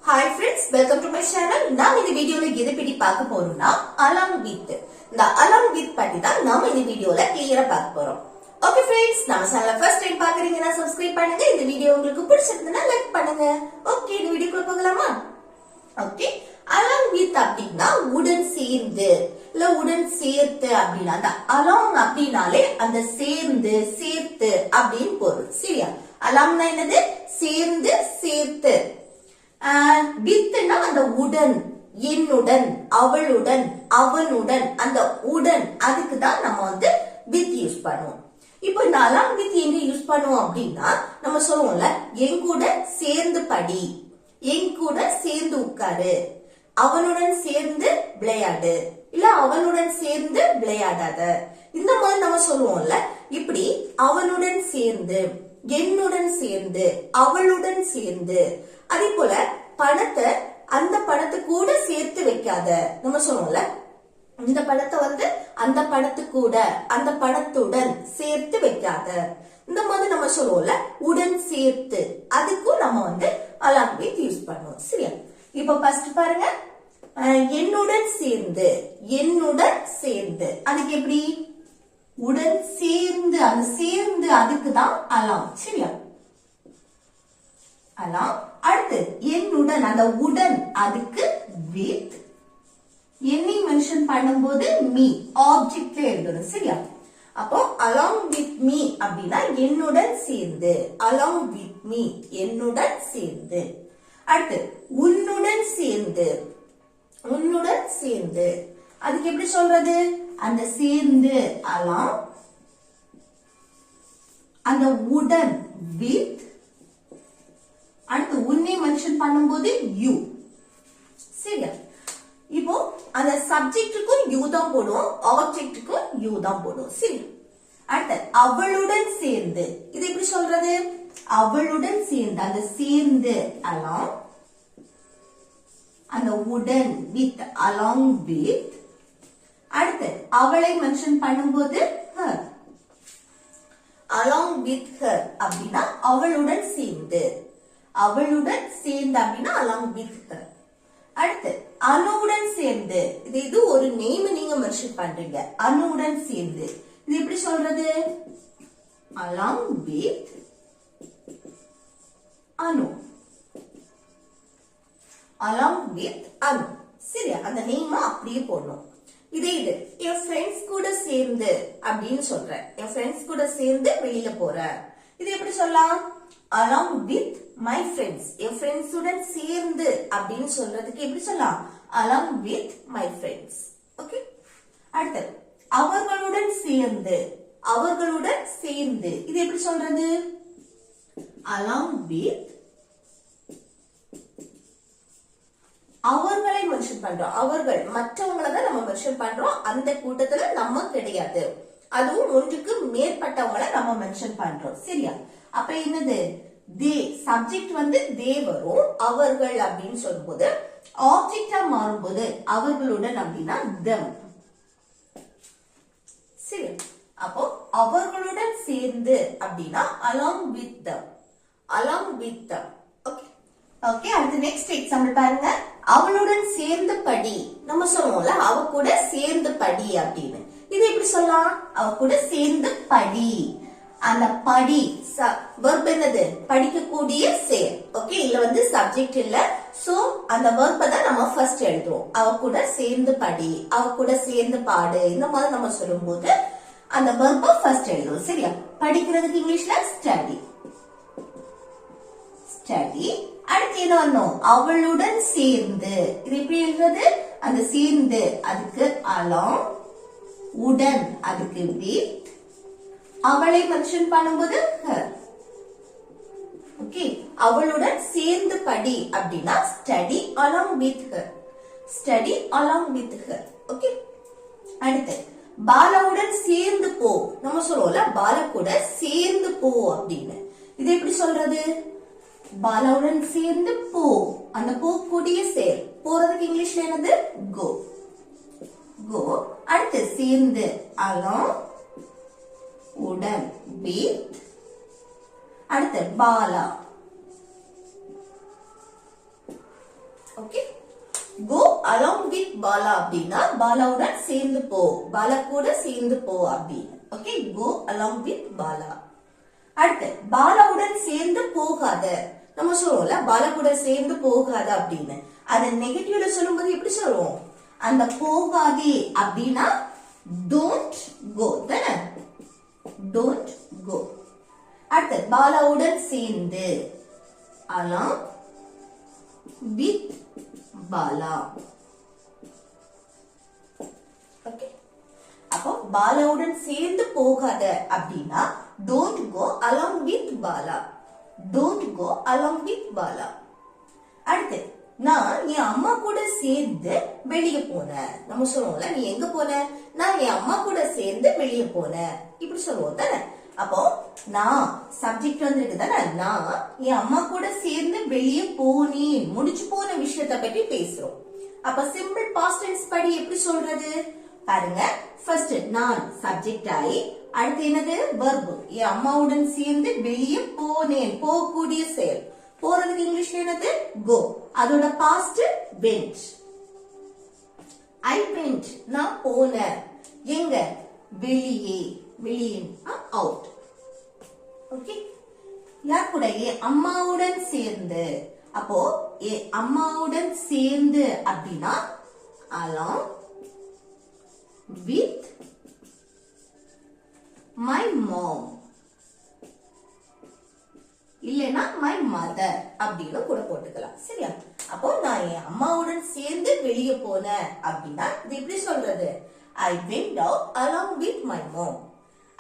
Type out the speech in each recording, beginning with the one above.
Hi friends, welcome to my channel. நாம் இந்த வீடியோல எதை பத்தி பார்க்க போறோம்னா along with. இந்த along with பத்தி தான் நாம இந்த வீடியோல கிளியரா பார்க்க போறோம். ஓகே फ्रेंड्स, நம்ம சேனலை ஃபர்ஸ்ட் டைம் பார்க்கறீங்கன்னா சப்ஸ்கிரைப் பண்ணுங்க. இந்த வீடியோ உங்களுக்கு பிடிச்சிருந்தா லைக் பண்ணுங்க. ஓகே, இந்த வீடியோக்குள்ள போகலாமா? ஓகே, along with அப்படினா உடன் சேர்ந்து இல்ல உடன் சேர்த்து அப்படினா அந்த along அப்படினாலே அந்த சேர்ந்து சேர்த்து அப்படினு பொருள். சரியா? alongனா என்னது? சேர்ந்து சேர்த்து. வித்னா அந்த உடன், என்னுடன், அவளுடன், அவனுடன், அந்த உடன், அதுக்கு தான் நம்ம வந்து வித் யூஸ் பண்ணுவோம். இப்போ இந்த along with எங்க யூஸ் பண்ணுவோம் அப்படின்னா நம்ம சொல்லுவோம்ல, என் கூட சேர்ந்து படி, என் கூட சேர்ந்து உட்காரு, அவனுடன் சேர்ந்து விளையாடு, இல்ல அவனுடன் சேர்ந்து விளையாடாத, இந்த மாதிரி நம்ம சொல்லுவோம்ல. இப்படி அவனுடன் சேர்ந்து, என்னுடன் சேர்ந்து, அவளுடன் சேர்ந்து, அதே போல பணத்தை அந்த பணத்தை கூட சேர்த்து வைக்காத, நம்ம சொல்லுவோம்ல, இந்த பணத்தை வந்து அந்த பணத்து கூட அந்த பணத்துடன் சேர்த்து வைக்காத, இந்த மாதிரி நம்ம சொல்லுவோம்ல உடன் சேர்த்து, அதுக்கும் நம்ம வந்து along with யூஸ் பண்ணுவோம். சரியா? இப்ப ஃபர்ஸ்ட் பாருங்க, என்னுடன் சேர்ந்து, என்னுடன் சேர்ந்து, அதுக்கு எப்படி? உடன் சேர்ந்து, அந்த சேர்ந்து அதுக்கு தான் along. சரியா? along. அடுத்து என்னுடன், அந்த உடன், அதுக்கு with. என்னை மென்ஷன் பண்ணும்போது me, ஆப்ஜெக்ட்ல எழுதணும். சரியா? அப்போ along with me அப்படின்னா என்னுடன் சேர்ந்து, along with me, என்னுடன் சேர்ந்து. அடுத்து உன்னுடன் சேர்ந்து, உன்னுடன் சேர்ந்து, அதுக்கு எப்படி சொல்றது? அந்த சேர்ந்து along, அந்த உடன் with, அடுத்து உன்னை மென்ஷன் பண்ணும்போது you. சரியா? இப்போ அந்த சப்ஜெக்ட்டுக்கும் யூ தான் போடுவோம், ஆப்ஜெக்ட்டுக்கும் யூ தான் போடுவோம். சரி, அடுத்து அவளுடன் சேர்ந்து, இது எப்படி சொல்றது? அவளுடன் சேர்ந்து, அந்த சேர்ந்து along, அந்த உடன் with, along with. அடுத்து அவளை மென்ஷன் பண்ணும்போது her, along with her அப்படின்னா அவளுடன் சேர்ந்து, அவளுடன் சேர்ந்து அப்படின்னா along with her. அடுத்து அணுவுடன் சேர்ந்து, இது ஒரு நேம் நீங்க மென்ஷன் பண்றீங்க, அணுவுடன் சேர்ந்து, இது எப்படி சொல்றது? along with அணு, along with அணு. சரியா? அந்த நேம் அப்படியே போடணும். இது என் ஃப்ரெண்ட்ஸ் கூட சேர்ந்து அப்படின்னு சொல்றேன், என் ஃப்ரெண்ட்ஸ் கூட சேர்ந்து வெளியில போறேன், இது எப்படி சொல்லலாம்? along with my friends, N friends உடன் சேர்ந்து அப்படின்னு சொல்றதுக்கு எப்படி சொல்லலாம்? along with my friends. Okay, அடுத்து அவர்களுடன் சேர்ந்து, அவர்களுடன் சேர்ந்து, இது எப்படி சொல்றது? along with, அவர்களை மென்ஷன் பண்றோம், அவர்கள் மற்றவங்களை தான் நம்ம மென்ஷன் பண்றோம், அந்த கூட்டத்துல நம்ம கிடையாது, அதுவும் ஒன்றுக்கு மேற்பட்டவங்களை நம்ம மென்ஷன் பண்றோம். சரியா? அப்ப என்னது? தே, சப்ஜெக்ட் வந்து தே வரும், அவர்கள் அப்படின்னு சொல்லும்போது ஆப்ஜெக்டா மாறும்போது அவர்களுடன் அப்படின்னா them. சரி, அப்போ அவர்களுடன் சேர்ந்து அப்படின்னா along with them, along with them. Okay okay, அடுத்து நெக்ஸ்ட் எக்ஸாம்பிள் பாருங்க. அவளுடன் சேர்ந்து படி, நம்ம சொல்லுவோம்ல அவ கூட சேர்ந்து படி அப்படின்னு, இது எப்படி சொல்லலாம்? அவ கூட சேர்ந்து படி, அந்த படி verb என்னது? படிக்கக்கூடிய செயல். ஓகே, இதுல வந்து சப்ஜெக்ட் இல்ல, சோ அந்த verb தான் நம்ம ஃபர்ஸ்ட் எழுதுவோம். அவ கூட சேர்ந்து படி, அவ கூட சேர்ந்து பாடு, இந்த மாதிரி நம்ம சொல்லும்போது அந்த verb ஃபர்ஸ்ட் எழுதுவோம். சரியா? படிக்கிறதுக்கு இங்கிலீஷ்ல ஸ்டடி, ஸ்டடி. அடுத்து என்ன வரணும்? அவளுடன் சேர்ந்து, இது எப்படி எழுதுறது? அந்த சேர்ந்து அதுக்கு along, உடன் அதுக்கு with, அவளை மென்ஷன் பண்ணும்போது her. ஓகே, அவளுடன் சேர்ந்து படி அப்படின்னா study along with her, study along with her. Okay, அடுத்து பாலாவுடன் சேர்ந்து போ, நம்ம சொல்லுவோம்ல பாலா கூட சேர்ந்து போ அப்படின்னு, இது எப்படி சொல்றது? பாலாவுடன் சேர்ந்து போ, அந்த போகக்கூடிய செயல், போறதுக்கு இங்கிலீஷ்ல என்னது? go, go. அடுத்து சேர்ந்து along, உடன் with, அடுத்து Bala, okay, go along with Bala அப்படின்னா பாலாவுடன் சேர்ந்து போ, பாலா கூட சேர்ந்து போ அப்படின்னு. Okay, go along with Bala. அடுத்து பாலாவுடன் சேர்ந்து போகாத, நம்ம சொல்லுவோம்ல பாலா கூட சேர்ந்து போகாத அப்படின்னு. அத நெகட்டிவ்ல சொல்லும்போது எப்படி சொல்லுவோம்? அந்த போகாதே அப்படின்னா don't go தானே, don't go. அடுத்து பாலாவுடன் சேர்ந்து along with பாலா. ஓகே, அப்போ பாலாவுடன் சேர்ந்து போகாத அப்படின்னா don't go along with Bala, don't go along with Bala. அடுத்து நான் என் அம்மா கூட சேர்ந்து வெளியே போனேன், நம்ம சொல்லுவோம்ல நீ எங்க போன, நான் என் அம்மா கூட சேர்ந்து வெளியே போனேன் இப்படி சொல்லுவோம் தானே. அப்போ நான் சப்ஜெக்ட் வந்துருக்கு தானே, நான் என் அம்மா கூட சேர்ந்து வெளியே போனேன், முடிச்சு போன விஷயத்தை பற்றி பேசுறோம். அப்ப சிம்பிள் பாஸ்ட் டென்ஸ் படி எப்படி சொல்றது பாருங்க. ஃபர்ஸ்ட் நான் சப்ஜெக்ட் ஆகி, அடுத்து என்னது verb, என் அம்மாவுடன் சேர்ந்து வெளியே போனேன், போகக்கூடிய செயல். போறதுக்கு இங்கிலீஷ்ல என்னது go, அதோட பாஸ்ட் went. I went, நான் போனேன், எங்க வெளியே, வெளியே அவுட். ஓகே, யார் கூட? என் அம்மாவுடன் சேர்ந்து. அப்போ என் அம்மாவுடன் சேர்ந்து அப்படின்னா along with my mom, இல்லனா my mother அப்படின்னு கூட போட்டுக்கலாம். சரியா? அப்போ நான் என் அம்மாவுடன் சேர்ந்து வெளியே போனேன் அப்படின்னா இது எப்படி சொல்றது? I went out along with my mom.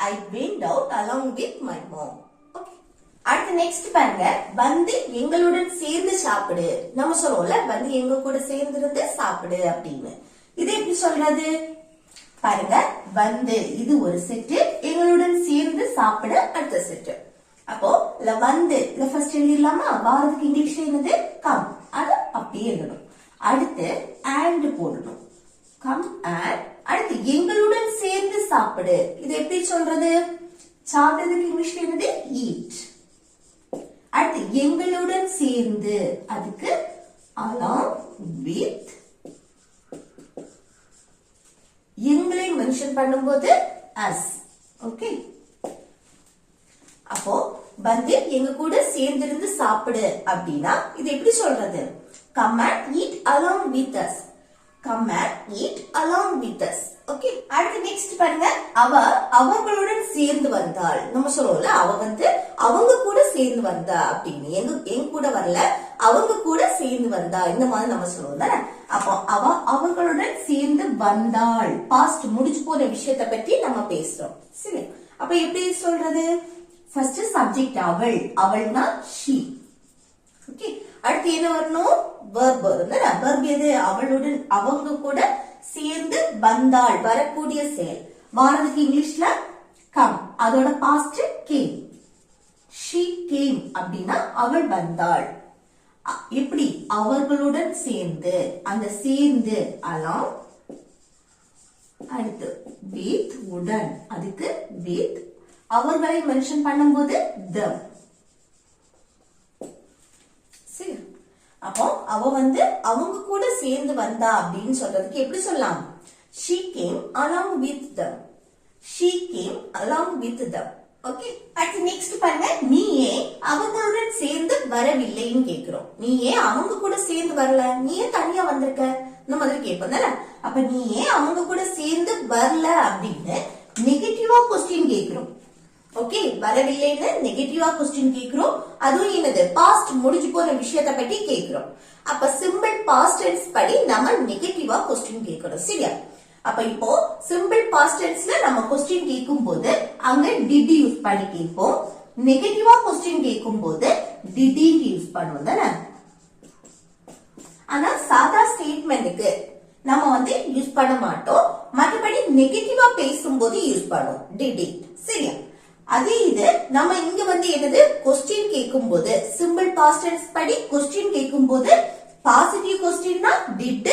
I went out along with my mom. Okay. அடுத்து நெக்ஸ்ட் பாருங்க, வந்து எங்களுடன் சேர்ந்து சாப்பிடு. நம்ம சொல்றோம்ல வந்து எங்க கூட சேர்ந்து இருந்து சாப்பிடு அப்படின்னு. இது எப்படி சொல்றது பாருங்க. வந்து இது ஒரு செட், எங்களுடன் சேர்ந்து சாப்பிட அடுத்த செட். அப்போ இல்ல வந்து இல்ல ஃபர்ஸ்ட் எழுதிடலாமா? வாரத்துக்கு இங்கிலீஷ்ல என்னது கம், அது அப்படியே எழுதணும். அடுத்து and போடணும், கம் and. அடுத்து எங்களுடன் சேர்ந்து சாப்பிடு, இது எப்படி சொல்றது? சாப்பிடுறதுக்கு இங்கிலீஷ்ல என்னது eat. அடுத்து எங்களுடன் சேர்ந்து, அதுக்கு along with. எங்களை மென்ஷன் பண்ணும்போது as. ஓகே, அப்போ வந்து எங்க கூட சேர்ந்திருந்து சாப்பிடு அப்படின்னா இது எப்படி சொல்றது? come and eat along with us, come and eat along with us. Okay, அடுத்து நெக்ஸ்ட் பாருங்க, அவ அவர்களுடன் சேர்ந்து வந்தாள். நம்ம சொல்லுவோம்ல அவ வந்து அவங்க கூட சேர்ந்து வந்தா அப்படின்னு. எங்க கூட வரல, அவங்க கூட சேர்ந்து வந்தா, இந்த மாதிரி நம்ம சொல்லுவோம் தானே. அப்போ அவ அவர்களுடன் சேர்ந்து வந்தாள், பாஸ்ட் முடிச்சு போன விஷயத்தை பற்றி நம்ம பேசுறோம். சரி, அப்ப எப்படி சொல்றது? ஃபர்ஸ்ட் சப்ஜெக்ட் அவள், அவள்னா she. ஓகே, அடுத்து என்ன வரணும்? verb வரும். verb எது? அவளுடன் அவங்க கூட சேர்ந்து வந்தாள், வரக்கூடிய செயல். வாரதுக்கு இங்கிலீஷ்ல come, அதோட பாஸ்ட் came. she came அப்படின்னா அவள் வந்தாள். எப்படி? அவர்களுடன் சேர்ந்து, அந்த சேர்ந்து along. அடுத்து with, உடன், அதுக்கு with. அவர்களை மென்ஷன் பண்ணும்போது them. சரி, அப்போ அவ வந்து அவங்க கூட சேர்ந்து வந்தா அப்படின்னு சொல்றதுக்கு எப்படி சொல்லலாம்? she came along with them, she came along with them. Okay, அடுத்து நெக்ஸ்ட் பாருங்க, நீ ஏன் அவங்களுடன் சேர்ந்து வரவில்லைன்னு கேக்குறோம். நீ ஏன் அவங்க கூட சேர்ந்து வரல, நீ ஏன் தனியா வந்திருக்க, இந்த மாதிரி கேட்போம் தானே. அப்ப நீ ஏன் அவங்க கூட சேர்ந்து வரல அப்படின்னு நெகட்டிவா கொஸ்டின் கேக்குறோம். ஓகே, வரவில்லைன்னு நெகட்டிவா கொஸ்டின் கேக்குறோம். அதுவும் என்னது? பாஸ்ட் முடிஞ்சு போன விஷயத்தை பத்தி கேக்குறோம். அப்ப சிம்பிள் பாஸ்ட் டென்ஸ் படி நம்ம நெகட்டிவா கொஸ்டின் கேட்கணும். சரியா? அப்ப இப்போ சிம்பிள் பாஸ்ட் டென்ஸ்ல நம்ம கொஸ்டின் கேட்கும் போது அங்க did யூஸ் பண்ணி கேட்போம். நெகட்டிவா கொஸ்டின் கேட்கும் போது didn't யூஸ் பண்ணுவோம் தானே. ஆனா சாதா ஸ்டேட்மெண்ட்டுக்கு நம்ம வந்து யூஸ் பண்ண மாட்டோம். மற்றபடி நெகட்டிவா பேசும்போது யூஸ் பண்ணுவோம் didn't. சரியா? அதே இது நம்ம இங்க வந்து என்னது? கொஸ்டின் கேட்கும் போது சிம்பிள் பாஸ்ட் டென்ஸ் படி கொஸ்டின் கேட்கும் போது பாசிட்டிவ் கொஸ்டின்னா did,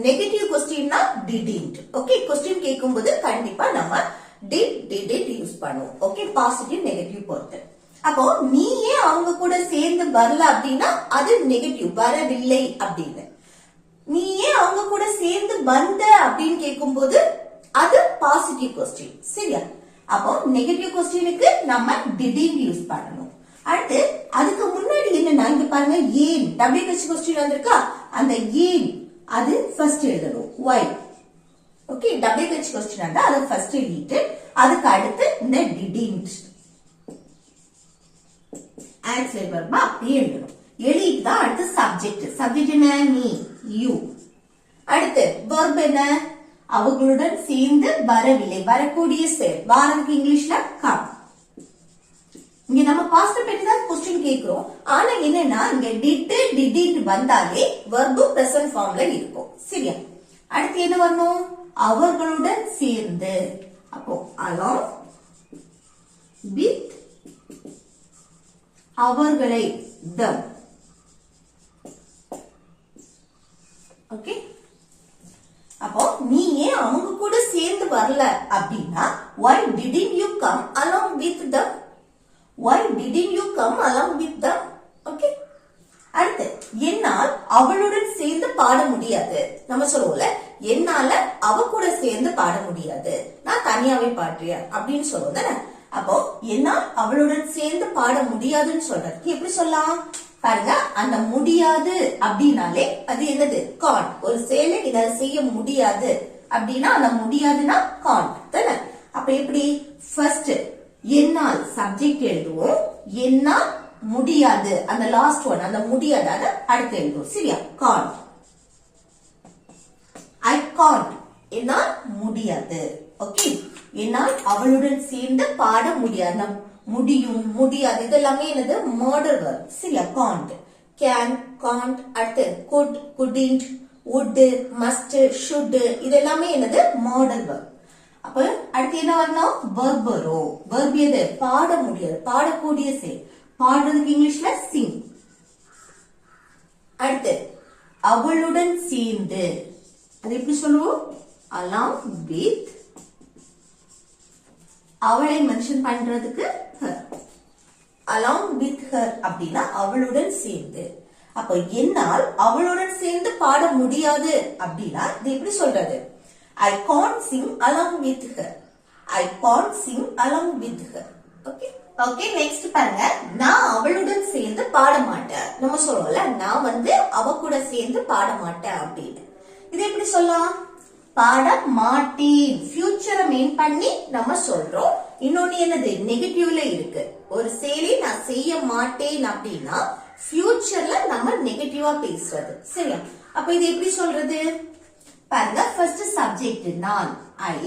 நெகட்டிவ் கொஸ்டின்னா didn't. ஓகே, கொஸ்டின் கேட்கும் போது கண்டிப்பா நம்ம did, didn't யூஸ் பண்ணுவோம். ஓகே, பாசிட்டிவ் நெகட்டிவ் பொறுத்து. அப்போ நீ ஏன் அவங்க கூட சேர்ந்து வரல அப்படின்னா அது நெகட்டிவ், வரவில்லை அப்படின்னு. நீ ஏன் அவங்க கூட சேர்ந்து வந்த அப்படின்னு கேட்கும்போது அது பாசிட்டிவ் கொஸ்டின். சரியா? அப்போ நெகட்டிவ் கொஸ்டினுக்கு நம்ம didn't யூஸ் பண்ணணும். அடுத்து அதுக்கு முன்னாடி என்னன்னா இங்க பாருங்க ஏன் WH கொஸ்டின் வந்திருக்கா, அந்த ஏன் அது ஃபர்ஸ்ட் எழுதணும். why. ஓகே, WH கொஸ்டின் வந்தா அதை ஃபர்ஸ்ட் எழுதிட்டு அதுக்கு அடுத்து இந்த didn't ஆக்சிலரி வெர்பா அப்படியே எழுதணும். எழுதிட்டு தான் அடுத்து சப்ஜெக்ட். சப்ஜெக்ட் என்ன? நீ, யூ. அடுத்து வெர்ப் என்ன? அவர்களுடன் சேர்ந்து வரவில்லை, வரக்கூடிய செயல். வாரத்துக்கு இங்கிலீஷ்ல கம். இங்க நம்ம பாஸ்ட் பத்தி தான் क्वेश्चन கேக்குறோம். ஆனா என்னன்னா இங்க did didn't வந்தாலே வெர்ப் பிரசன்ட் ஃபார்ம்ல இருக்கும். சரியா? அடுத்து என்ன வரணும்? அவர்களுடன் சேர்ந்து. அப்போ along with அவர்களை, them. ஓகே, அப்போ நீ ஏன் அவங்க கூட சேர்ந்து வரல அப்படின்னா why didn't you come along with them? Why didn't you come along with them? Okay, அடுத்து என்னால் அவளுடன் சேர்ந்து பாட முடியாது. நம்ம சொல்லுவோம்ல, என்னால அவ கூட சேர்ந்து பாட முடியாது, நான் தனியாவே பாடுறேன் அப்படின்னு சொல்லுவோம் தானே. அப்போ என்னால் அவளுடன் சேர்ந்து பாட முடியாதுன்னு சொல்றதுக்கு எப்படி சொல்லலாம் பாருங்க. அந்த முடியாது அப்படின்னாலே அது என்னது? காண்ட். ஒரு செயலை இதை செய்ய முடியாது அப்படின்னா அந்த முடியாதுன்னா காண்ட் தானே. அப்ப எப்படி? ஃபர்ஸ்ட் என்னால் சப்ஜெக்ட் எழுதுவோம், என்னால் முடியாது அந்த லாஸ்ட் ஒன், அந்த முடியாது அதை அடுத்து எழுதுவோம். சரியா? காண்ட். ஐ காண்ட், என்னால் முடியாது. ஓகே, என்னால் அவளுடன் சேர்ந்து பாட முடியாது. முடியும், முடியாது, இதெல்லாமே என்னது? Modal verb. சரியா? Can't, can, can't. அடுத்து could, couldn't, would, must, should, இதெல்லாமே என்னது? Modal verb. அப்ப அடுத்து என்ன வரணும்? வெர்ப் வரும். வெர்ப் எது? பாட முடியாது, பாடக்கூடிய செயல். பாடுறதுக்கு இங்கிலீஷ்ல sing. அடுத்து அவளுடன் சேர்ந்து, அது எப்படி சொல்லுவோம்? along with. அவளை மென்ஷன் பண்றதுக்கு her. along with her அப்படின்னா அவளுடன் சேர்ந்து. அப்ப என்னால் அவளுடன் சேர்ந்து பாட முடியாது அப்படின்னா இது எப்படி சொல்றது? I can't sing along with her. I can't sing along with her. Okay, okay, next பாருங்க. நான் அவளுடன் சேர்ந்து பாட மாட்டேன். நம்ம சொல்றோம்ல, நான் வந்து அவ கூட சேர்ந்து பாட மாட்டேன் அப்படின்னு. இது எப்படி சொல்லலாம்? பாட மாட்டேன், ஃபியூச்சரை மீன் பண்ணி நம்ம சொல்றோம். இன்னொன்னு என்னது? நெகட்டிவ்ல இருக்கு. ஒரு செயலை நான் செய்ய மாட்டேன் அப்படின்னா ஃபியூச்சர்ல நம்ம நெகட்டிவா பேசுறது. சரியா? அப்ப இது எப்படி சொல்றது பாருங்க. ஃபர்ஸ்ட் சப்ஜெக்ட் நான், ஐ.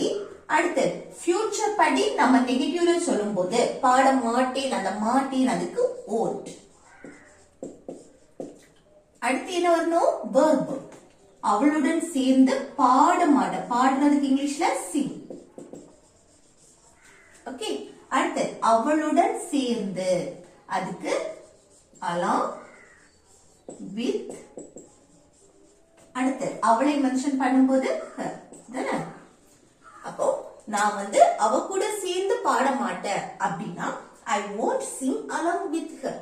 அடுத்து ஃபியூச்சர் படி நம்ம நெகட்டிவ்ல சொல்லும் போது பாட மாட்டேன், அந்த மாட்டேன் அதுக்கு won't. அடுத்து என்ன வரணும்? வெர்ப். அவளுடன் சேர்ந்து பாட மாட்ட, பாடுறதுக்கு இங்கிலீஷ்ல sing. ஓகே, அடுத்து அவளுடன் சேர்ந்து அதுக்கு along with. அடுத்து அவளை மென்ஷன் பண்ணும்போது her தானே. அப்போ நான் வந்து அவ கூட சேர்ந்து பாட மாட்டேன் அப்படின்னா I won't sing along with her.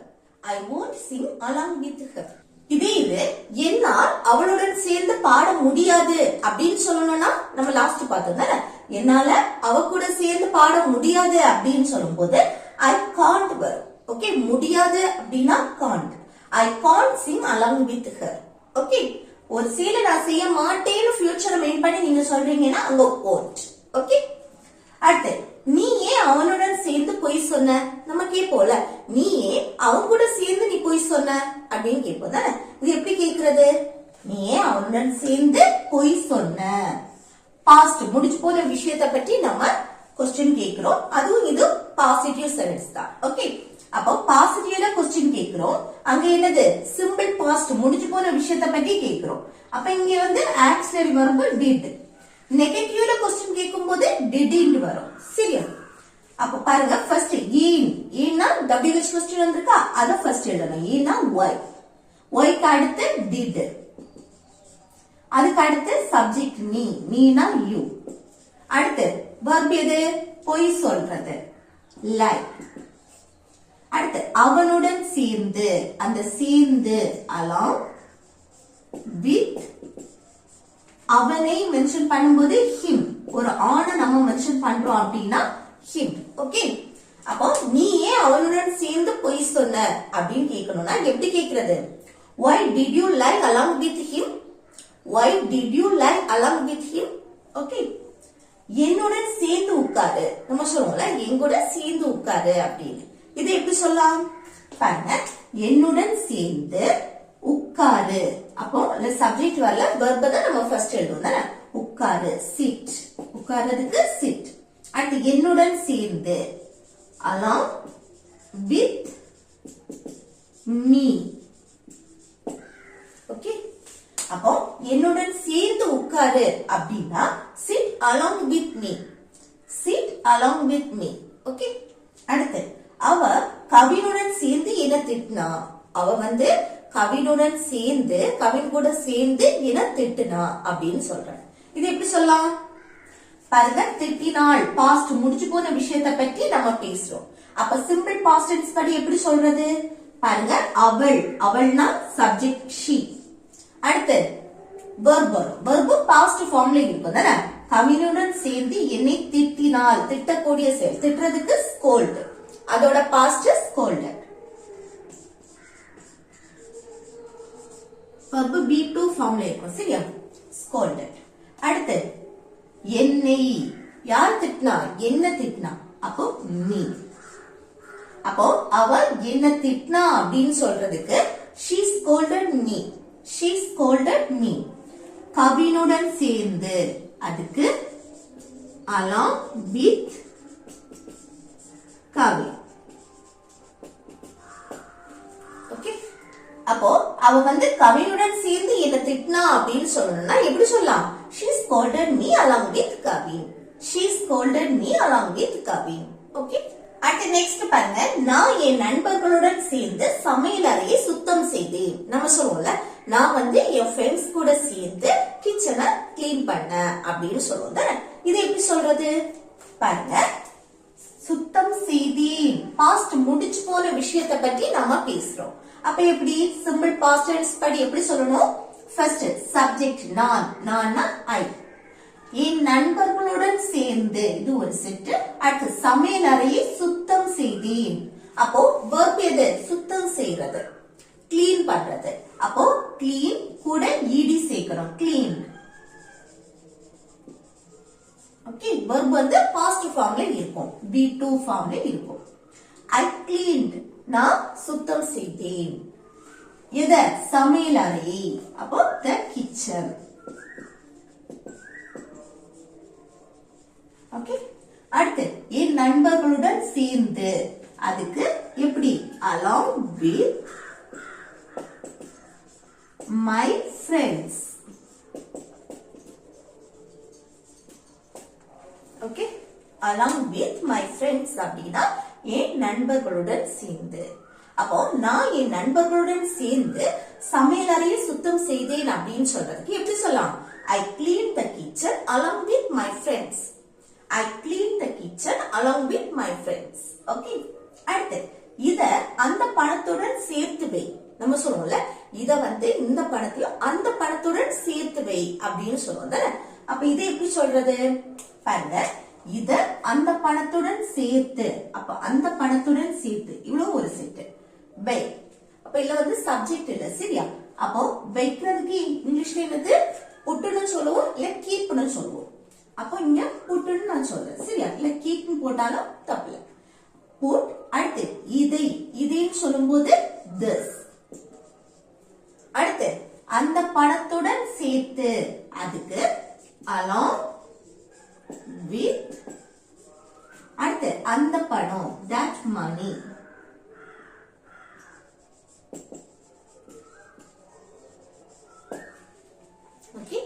I won't sing along with her. இதே இது என்னால் அவளுடன் சேர்ந்து பாட முடியாது அப்படின்னு சொல்லணும்னா நம்ம லாஸ்ட் பார்த்தோம் தானே. என்னால அவ கூட சேர்ந்து பாட முடியாது அப்படின்னு சொல்லும் போது I can't வரும். ஓகே, முடியாது அப்படின்னா can't. I can't sing along with her. Okay, ஒரு செயலை நான் செய்ய மாட்டேன்னு ஃபியூச்சரை மெயின் பண்ணி நீங்க சொல்றீங்கன்னா அங்க won't. ஓகே, அடுத்து நீ ஏன் அவனுடன் சேர்ந்து பொய் சொன்ன? நம்ம கேட்போம்ல, நீ ஏன் அவன் கூட சேர்ந்து நீ பொய் சொன்ன அப்படின்னு கேட்போம் தானே. இது எப்படி கேக்குறது? நீ ஏன் அவனுடன் சேர்ந்து பொய் சொன்ன? பாஸ்ட், முடிச்சு போன விஷயத்தை பற்றி நம்ம கொஸ்டின் கேக்குறோம். அதுவும் இது பாசிட்டிவ் சென்டென்ஸ் தான். ஓகே, அப்போ பாசிட்டிவ்ல கொஸ்டின் கேக்குறோம். அங்க என்னது? சிம்பிள் பாஸ்ட், முடிச்சு போன விஷயத்தை பற்றி கேக்குறோம். அப்ப இங்க வந்து ஆக்சிலரி வெர்ப் did. நெகட்டிவ்ல கொஸ்டின் கேட்கும்போது didn't வரும். சரியா? அப்ப பாருங்க, ஃபர்ஸ்ட் ஏன்னா WH கொஸ்டின் வந்திருக்கா, அத ஃபர்ஸ்ட் எழுதணும். ஏன்னா why. whyக்கு அடுத்து did. அதுக்கு அடுத்து சப்ஜெக்ட் நீனா you. அடுத்து verb எது? பொய் சொல்றது, lie. அடுத்து அவனுடன் சேர்ந்து, அந்த சேர்ந்து along with அவனை மென்ஷன் பண்ணும்போது ஹிம். ஒரு ஆணை நம்ம மென்ஷன் பண்றோம் அப்படின்னா ஹிம். ஓகே, அப்போ நீ ஏன் அவனுடன் சேர்ந்து பொய் சொன்ன அப்படின்னு கேட்கணும்னா எப்படி கேக்குறது? Why did you lie along with him? Why did you lie along with him? Okay, என்னுடன் சேர்ந்து உட்காரு. நம்ம சொல்லுவோம்ல எங்கூட சேர்ந்து உட்காரு அப்படின்னு. இது எப்படி சொல்லலாம் பாருங்க, என்னுடன் சேர்ந்து உட்காரு. அப்போ சப்ஜெக்ட் வரல, verb தான் நம்ம ஃபர்ஸ்ட் எழுதுவோம் தானே. உட்காரு, சிட். உட்கார்றதுக்கு சிட். அடுத்து என்னுடன் சேர்ந்து along with me. ஓகே, அப்போ என்னுடன் சேர்ந்து உட்காரு அப்படின்னா sit along with me. sit along with me. Okay, அடுத்து அவ கவினுடன் சேர்ந்து என்ன திட்டினா. அவ கவினுடன் சேர்ந்து, கவின் கூட சேர்ந்து என்ன திட்டினா அப்படின்னு சொல்றேன். இது எப்படி சொல்லலாம் பாருங்க, திட்டினாள் பாஸ்ட் முடிச்சு போன விஷயத்தை பற்றி நம்ம பேசுறோம். அப்ப சிம்பிள் பாஸ்ட் டென்ஸ் படி எப்படி சொல்றது பாருங்க, அவள். அவள்னா சப்ஜெக்ட் ஷீ. அடுத்து verb வரும். verb பாஸ்ட் ஃபார்ம்ல இருக்கும் தானே. கவினுடன் சேர்ந்து என்னை திட்டினாள். திட்டக்கூடிய செயல், திட்டுறதுக்கு scold. அதோட பாஸ்ட் scolded. verb be2 ஃபார்ம்ல இருக்கும் சரியா, scolded. அடுத்து என்னை யார் திட்டினா, என்ன திட்டினா, அப்போ me. அப்போ அவ என்ன திட்டினா அப்படின்னு சொல்றதுக்கு she scolded me. she scolded me. கவினுடன் சேர்ந்து, அதுக்கு along with கவி. ஓகே, அப்போ அவ கவினுடன் சேர்ந்து என்ன திட்டினா அப்படின்னு சொல்லணும்னா எப்படி சொல்லலாம்? She scolded me along with Kavin. She scolded me along with Kavin. Okay. அடுத்து நெக்ஸ்ட் பாருங்க, நான் என் நண்பர்களுடன் சேர்ந்து சமையல் அறையை சுத்தம் செய்தேன். நம்ம சொல்லுவோம்ல, நான் என் ஃப்ரெண்ட்ஸ் கூட சேர்ந்து கிச்சனை கிளீன் பண்ண அப்படின்னு சொல்லுவோம் தானே. இது எப்படி சொல்றது பாருங்க, சுத்தம் செய்தேன் பாஸ்ட் முடிச்சு போன விஷயத்தை பற்றி நம்ம பேசுறோம். அப்ப எப்படி சிம்பிள் பாஸ்ட் டென்ஸ் படி எப்படி சொல்லணும்? ஃபர்ஸ்ட் சப்ஜெக்ட் நான், நான்னா ஐ. என் நண்பர்களுடன் சேர்ந்து, இது ஒரு செட். அடுத்து சமையல் அறையை சுத்தம் செய்தேன். அப்போ verb எது? சுத்தம் செய்யறது, கிளீன் பண்றது. அப்போ கிளீன் கூட ed சேர்க்கணும், கிளீன். ஓகே, verb பாஸ்ட் ஃபார்ம்ல இருக்கும், be2 ஃபார்ம்ல இருக்கும். I cleaned, நான் சுத்தம் செய்தேன். எத? சமையல் அறை. அப்போ the kitchen. ஓகே, அடுத்து என் நண்பர்களுடன் சேர்ந்து, அதுக்கு எப்படி? along with my friends. Okay, along with my friends அப்படின்னா என் நண்பர்களுடன் சேர்ந்து. அப்போ நான் என் நண்பர்களுடன் சேர்ந்து சமையல் அறையை சுத்தம் செய்தேன் அப்படின்னு சொல்றதுக்கு எப்படி சொல்லலாம்? I cleaned the kitchen along with my friends. I cleaned the kitchen along with my friends. Okay. அடுத்து இத அந்த பணத்துடன் சேர்த்து வை. நம்ம சொல்லுவோம்ல, இத இந்த பணத்தையும் அந்த பணத்துடன் சேர்த்து வை அப்படின்னு சொல்லுவோம் தானே. அப்ப இதை எப்படி சொல்றது பாருங்க, இத அந்த பணத்துடன் சேர்த்து. அப்ப அந்த பணத்துடன் சேர்த்து இவ்வளவு ஒரு செட் வை. அப்ப இதுல சப்ஜெக்ட் இல்ல சரியா. அப்போ வைக்கிறதுக்கு இங்கிலீஷ்ல என்னது? புட்டுன்னு சொல்லுவோம், இல்ல கீப்னு சொல்லுவோம். அப்போ இங்க புட்டுன்னு நான் சொல்றேன் சரியா, இல்ல கீப்னு போட்டாலும் தப்பு. புட். அடுத்து இதை, இதைன்னு சொல்லும்போது this. அடுத்து அந்த பணத்துடன் சேர்த்து, அதுக்கு along with. அடுத்து அந்த பணம், that money. ஓகே,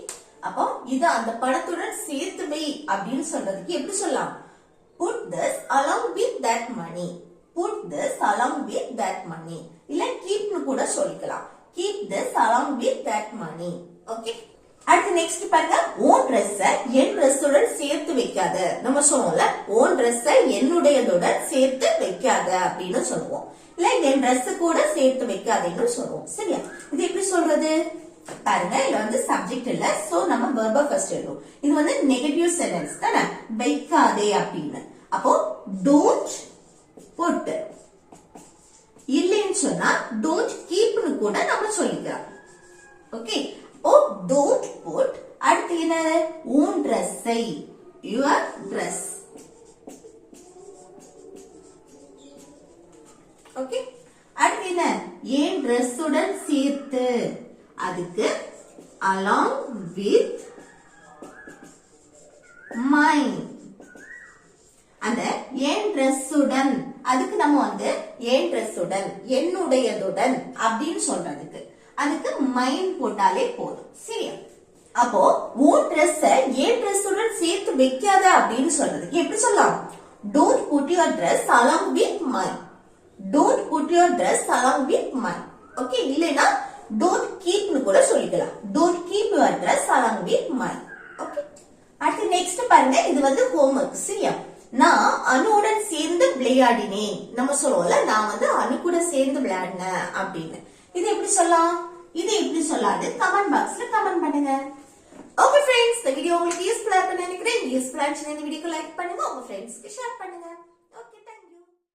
அப்போ இது அந்த பணத்துடன் சேர்த்து வை அப்படின்னு சொல்றதுக்கு எப்படி சொல்லலாம்? Put this along with that money. Put this along with that money. இல்ல keep னு கூட சொல்லிக்கலாம். Keep this along with that money. Okay, அடுத்து நெக்ஸ்ட் பாருங்க, ஓன் Dress என் Dress உடன் சேர்த்து வைக்காத. நம்ம சொல்லுவோம்ல, ஓன் Dress என்னுடையதுடன் சேர்த்து வைக்காத அப்படின்னு சொல்லுவோம். இல்ல என் Dress கூட சேர்த்து வைக்காதேன்னு சொல்லுவோம் சரியா. இது எப்படி சொல்றது பாருங்க இதுல வந்து சப்ஜெக்ட் இல்ல, சோ நம்ம verb ஃபர்ஸ்ட் எழுதுவோம். இது வந்து நெகட்டிவ் சென்டென்ஸ் தானே, வைக்காதே அப்படின்னு. அப்போ don't put, இல்லைன்னு சொன்னா don't keepனு கூட நம்ம சொல்லிக்கலாம். Okay, oh don't put. அடுத்து என்ன, உன் ட்ரெஸ்ஸை, your dress. ஓகே, அடுத்து என்ன, ஏன் ட்ரெஸ் உடன் சேர்த்து, அதுக்கு along with mine. அந்த ஏன் ட்ரெஸ் உடன், அதுக்கு நம்ம வந்து ஏன் ட்ரெஸ் உடன், என்னுடையதுடன் அப்படின்னு சொல்றதுக்கு அதுக்கு mine போட்டாலே போதும். சரியா? அப்போ உன் ட்ரெஸ் ஏன் ட்ரெஸ் உடன் சேர்த்து வைக்காத அப்படின்னு சொல்றதுக்கு எப்படி சொல்லலாம், don't put your dress along with mine. Don't put your dress along with mine. Okay, இல்லைனா don't keep னு கூட சொல்லிக்கலாம். Don't keep your dress along with mine. Okay, அடுத்து நெக்ஸ்ட் பாருங்க, இது வந்து ஹோம்வொர்க். சரியா? நான் அனுவுடன் சேர்ந்து விளையாடினேன். நம்ம சொல்லுவோம்ல, நான் வந்து அனு கூட சேர்ந்து விளையாடினேன் அப்படின்னு. இது எப்படி சொல்லலாம், இது எப்படி சொல்லாது கமெண்ட் பாக்ஸ்ல கமெண்ட் பண்ணுங்க. ஓகே ஃப்ரெண்ட்ஸ், இந்த வீடியோ உங்களுக்கு யூஸ்ஃபுல்லா இருக்குன்னு நினைக்கிறேன். யூஸ்ஃபுல்லா இருந்துச்சுன்னா இந்த வீடியோக்கு லைக் பண்ணுங்க, உங்க ஃப்ரெண்ட்ஸ்க்கு ஷேர் பண்ணுங்க.